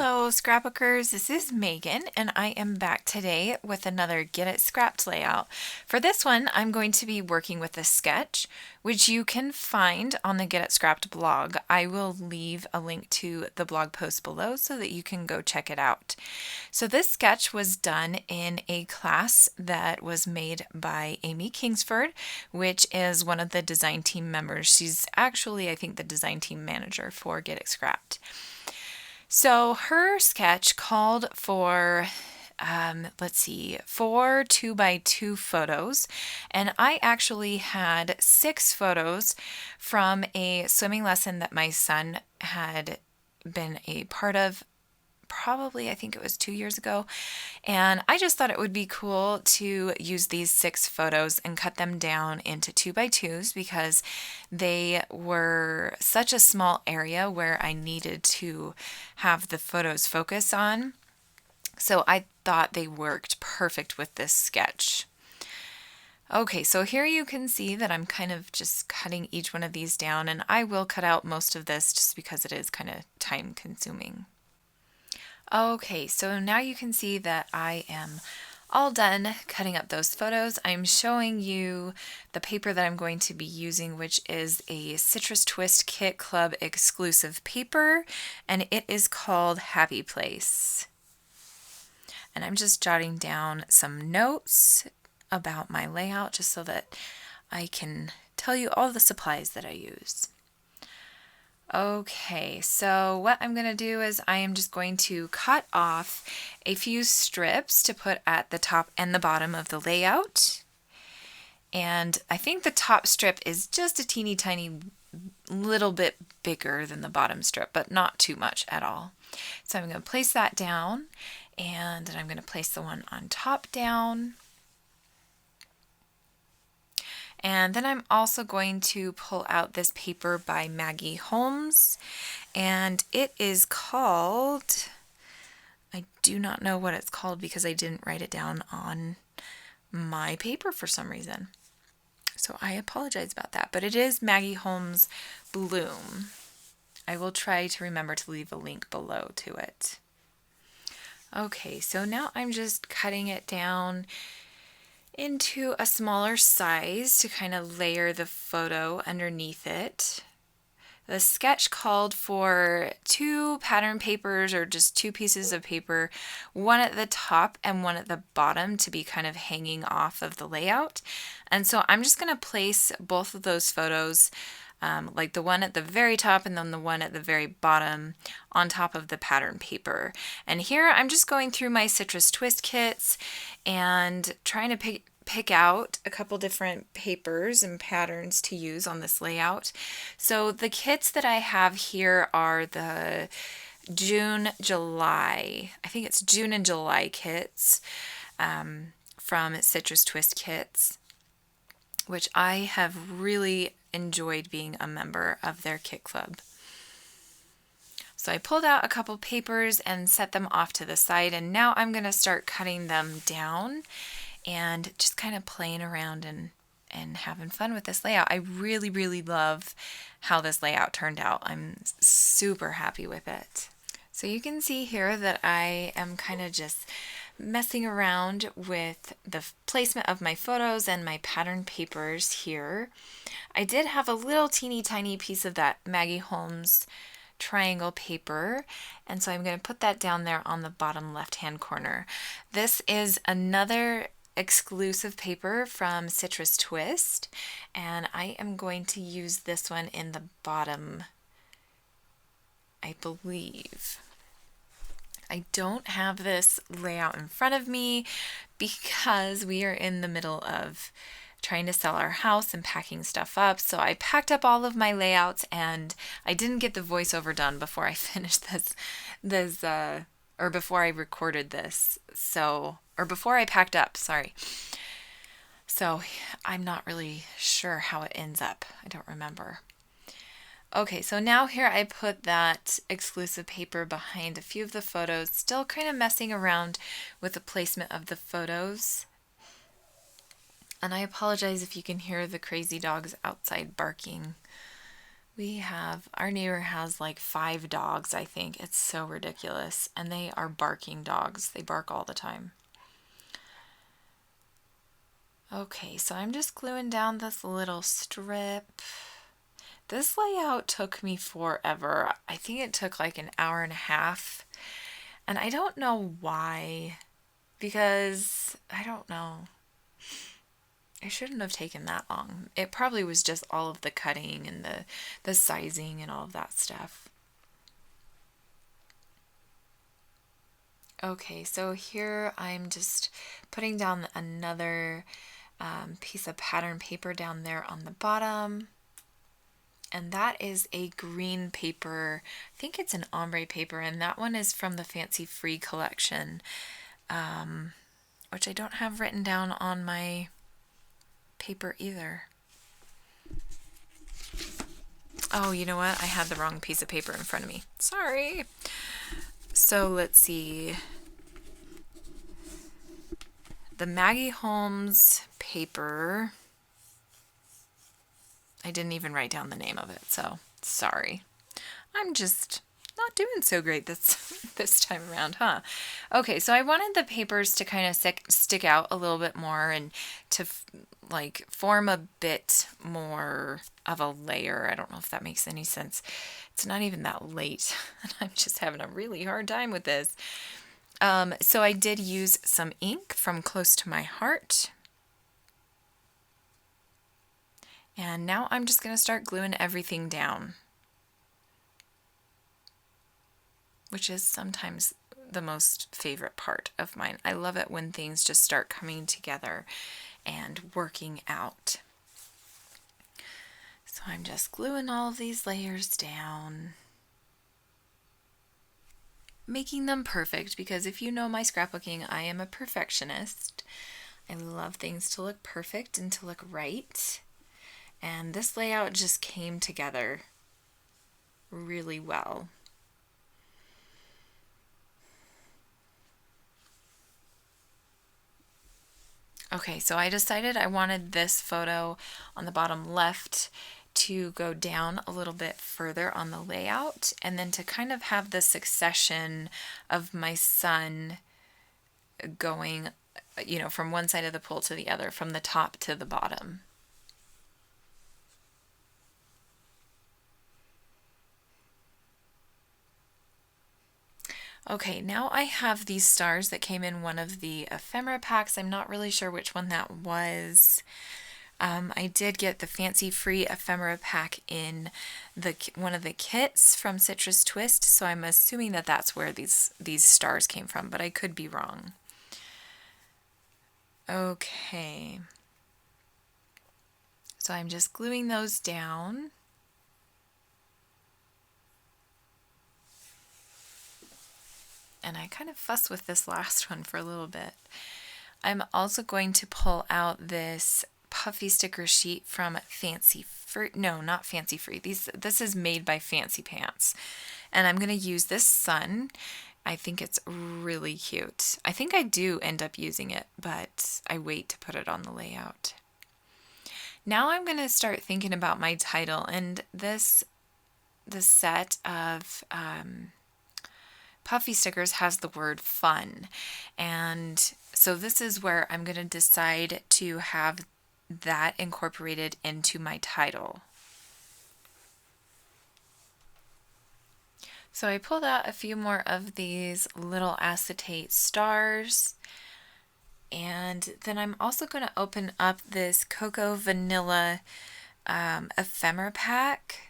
Hello scrapbookers, this is Megan and I am back today with another Get It Scrapped layout. For this one I'm going to be working with a sketch which you can find on the Get It Scrapped blog. I will leave a link to the blog post below so that you can go check it out. So this sketch was done in a class that was made by Amy Kingsford, which is one of the design team members. She's actually, I think, the design team manager for Get It Scrapped. So her sketch called for, 4 2x2 photos, and I actually had 6 photos from a swimming lesson that my son had been a part of. Probably, I think it was 2 years ago, and I just thought it would be cool to use these 6 photos and cut them down into 2x2s because they were such a small area where I needed to have the photos focus on. So I thought they worked perfect with this sketch. Okay, so here you can see that I'm kind of just cutting each one of these down, and I will cut out most of this just because it is kind of time consuming. Okay, so now you can see that I am all done cutting up those photos. I'm showing you the paper that I'm going to be using, which is a Citrus Twist Kit Club exclusive paper, and it is called Happy Place. And I'm just jotting down some notes about my layout just so that I can tell you all the supplies that I use. Okay, so what I'm going to do is I am just going to cut off a few strips to put at the top and the bottom of the layout. And I think the top strip is just a teeny tiny little bit bigger than the bottom strip, but not too much at all. So I'm going to place that down, and then I'm going to place the one on top down. And then I'm also going to pull out this paper by Meggy Holmes, and it is called, I do not know what it's called because I didn't write it down on my paper for some reason. So I apologize about that, but it is Meggy Holmes Bloom. I will try to remember to leave a link below to it. Okay, so now I'm just cutting it down into a smaller size to kind of layer the photo underneath it. The sketch called for 2 pattern papers, or just 2 pieces of paper, one at the top and one at the bottom to be kind of hanging off of the layout. And so I'm just going to place both of those photos, like the one at the very top and then the one at the very bottom, on top of the pattern paper. And here I'm just going through my Citrus Twist kits and trying to pick out a couple different papers and patterns to use on this layout. So the kits that I have here are the July and July kits from Citrus Twist Kits, which I have really enjoyed being a member of their kit club. So I pulled out a couple papers and set them off to the side, and now I'm going to start cutting them down and just kind of playing around and having fun with this layout. I really, really love how this layout turned out. I'm super happy with it. So you can see here that I am kind of just messing around with the placement of my photos and my pattern papers here. I did have a little teeny tiny piece of that Meggy Holmes triangle paper, and so I'm going to put that down there on the bottom left hand corner. This is another exclusive paper from Citrus Twist, and I am going to use this one in the bottom, I believe. I don't have this layout in front of me because we are in the middle of trying to sell our house and packing stuff up. So I packed up all of my layouts, and I didn't get the voiceover done before I finished or before I recorded this. Or before I packed up, sorry. So I'm not really sure how it ends up. I don't remember. Okay, so now here I put that exclusive paper behind a few of the photos, still kind of messing around with the placement of the photos. And I apologize if you can hear the crazy dogs outside barking. Our neighbor has like 5 dogs, I think. It's so ridiculous. And they are barking dogs. They bark all the time. Okay, so I'm just gluing down this little strip. This layout took me forever. I think it took like an hour and a half. And I don't know why, because I don't know. It shouldn't have taken that long. It probably was just all of the cutting and the sizing and all of that stuff. Okay, so here I'm just putting down another piece of pattern paper down there on the bottom. And that is a green paper. I think it's an ombre paper, and that one is from the Fancy Free collection, which I don't have written down on my paper either. Oh, you know what? I had the wrong piece of paper in front of me. Sorry. So let's see. The Maggie Holmes paper. I didn't even write down the name of it, so sorry. I'm just not doing so great this time around, huh? Okay, so I wanted the papers to kind of stick out a little bit more and to like form a bit more of a layer. I don't know if that makes any sense. It's not even that late, and I'm just having a really hard time with this. So I did use some ink from Close to My Heart. And now I'm just going to start gluing everything down, which is sometimes the most favorite part of mine. I love it when things just start coming together and working out. So I'm just gluing all of these layers down, making them perfect, because if you know my scrapbooking, I am a perfectionist. I love things to look perfect and to look right. And this layout just came together really well. Okay, so I decided I wanted this photo on the bottom left to go down a little bit further on the layout, and then to kind of have the succession of my son going, from one side of the pool to the other, from the top to the bottom. Okay, now I have these stars that came in one of the ephemera packs. I'm not really sure which one that was. I did get the Fancy Free ephemera pack in one of the kits from Citrus Twist, so I'm assuming that that's where these stars came from, but I could be wrong. Okay. So I'm just gluing those down. And I kind of fussed with this last one for a little bit. I'm also going to pull out this puffy sticker sheet from Fancy Free. No, not Fancy Free. This is made by Fancy Pants. And I'm going to use this sun. I think it's really cute. I think I do end up using it, but I wait to put it on the layout. Now I'm going to start thinking about my title, and the set of puffy stickers has the word fun, and so this is where I'm going to decide to have that incorporated into my title. So I pulled out a few more of these little acetate stars, and then I'm also going to open up this Cocoa Vanilla ephemera pack.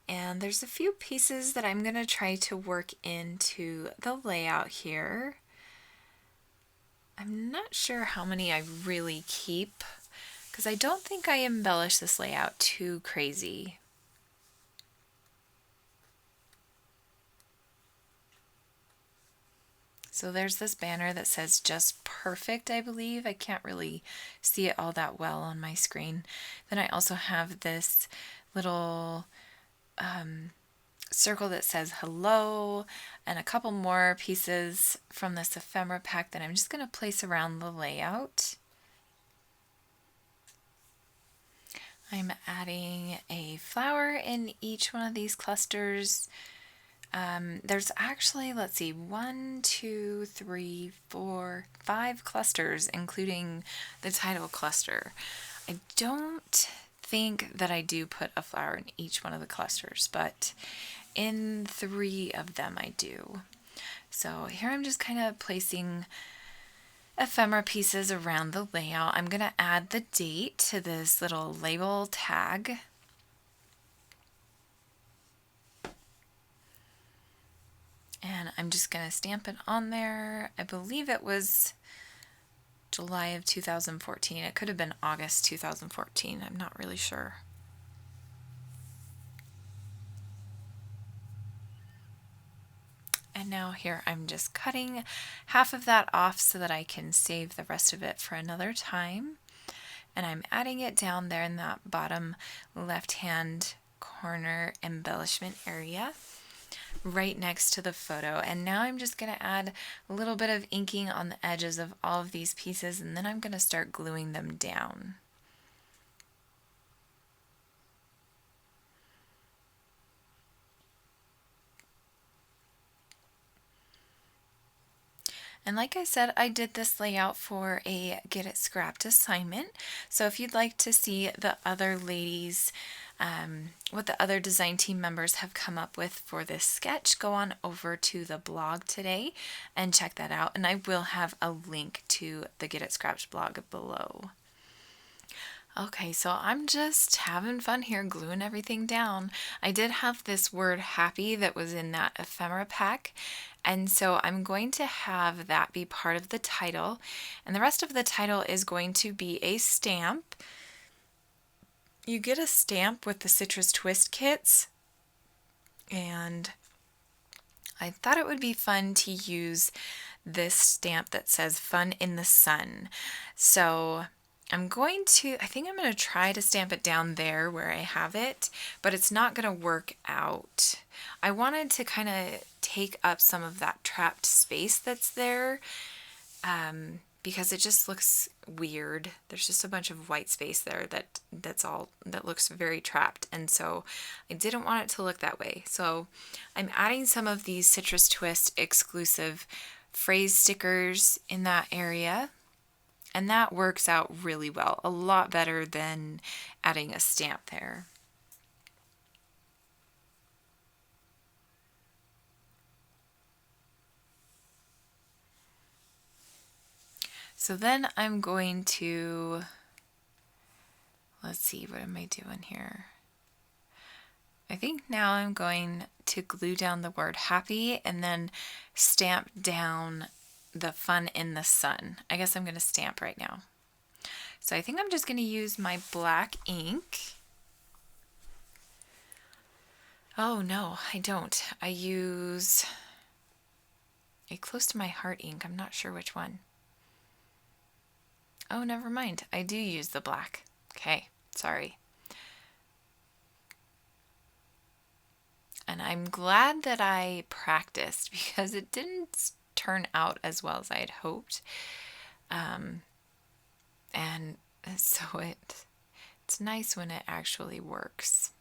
And there's a few pieces that I'm going to try to work into the layout here. I'm not sure how many I really keep, because I don't think I embellish this layout too crazy. So there's this banner that says Just Perfect, I believe. I can't really see it all that well on my screen. Then I also have this little circle that says hello, and a couple more pieces from this ephemera pack that I'm just going to place around the layout. I'm adding a flower in each one of these clusters. There's actually, let's see, 1, 2, 3, 4, 5 clusters, including the title cluster. I don't think that I do put a flower in each one of the clusters, but in 3 of them I do. So here I'm just kind of placing ephemera pieces around the layout. I'm going to add the date to this little label tag. And I'm just going to stamp it on there. I believe it was July of 2014. It could have been August 2014. I'm not really sure. And now here I'm just cutting half of that off so that I can save the rest of it for another time. And I'm adding it down there in that bottom left-hand corner embellishment area right next to the photo. And now I'm just going to add a little bit of inking on the edges of all of these pieces, and then I'm going to start gluing them down. And like I said, I did this layout for a Get It Scrapped assignment. So if you'd like to see the other ladies, what the other design team members have come up with for this sketch, go on over to the blog today and check that out. And I will have a link to the Get It Scrapped blog below. Okay, so I'm just having fun here gluing everything down. I did have this word happy that was in that ephemera pack, and so I'm going to have that be part of the title, and the rest of the title is going to be a stamp. You get a stamp with the Citrus Twist kits, and I thought it would be fun to use this stamp that says Fun in the Sun. So I think I'm going to try to stamp it down there where I have it, but it's not going to work out. I wanted to kind of take up some of that trapped space that's there, because it just looks weird. There's just a bunch of white space there that looks very trapped, and so I didn't want it to look that way. So I'm adding some of these Citrus Twist exclusive phrase stickers in that area. And that works out really well, a lot better than adding a stamp there. So then I'm going to, let's see, what am I doing here? I think now I'm going to glue down the word happy and then stamp down the Fun in the Sun. I guess I'm going to stamp right now. So I think I'm just going to use my black ink. Oh no, I don't. I use a Close to My Heart ink. I'm not sure which one. Oh, never mind. I do use the black. Okay, sorry. And I'm glad that I practiced because it didn't turn out as well as I had hoped, and so it's nice when it actually works.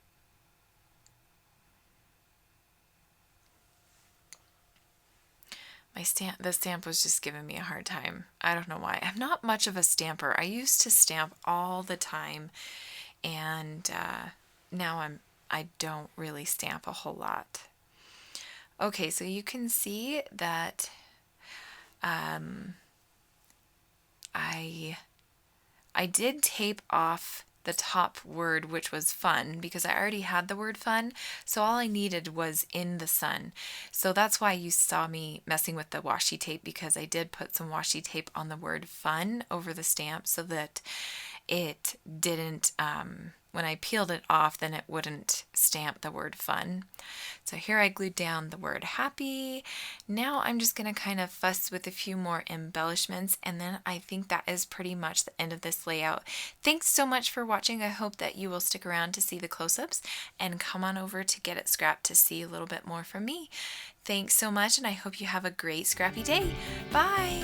The stamp was just giving me a hard time. I don't know why. I'm not much of a stamper. I used to stamp all the time, and now I don't really stamp a whole lot. Okay, so you can see that I did tape off the top word, which was fun, because I already had the word fun, so all I needed was in the sun. So that's why you saw me messing with the washi tape, because I did put some washi tape on the word fun over the stamp so that it didn't, when I peeled it off, then it wouldn't stamp the word fun. So here I glued down the word happy. Now I'm just going to kind of fuss with a few more embellishments, and then I think that is pretty much the end of this layout. Thanks so much for watching. I hope that you will stick around to see the close-ups and come on over to Get It Scrapped to see a little bit more from me. Thanks so much, and I hope you have a great scrappy day. Bye!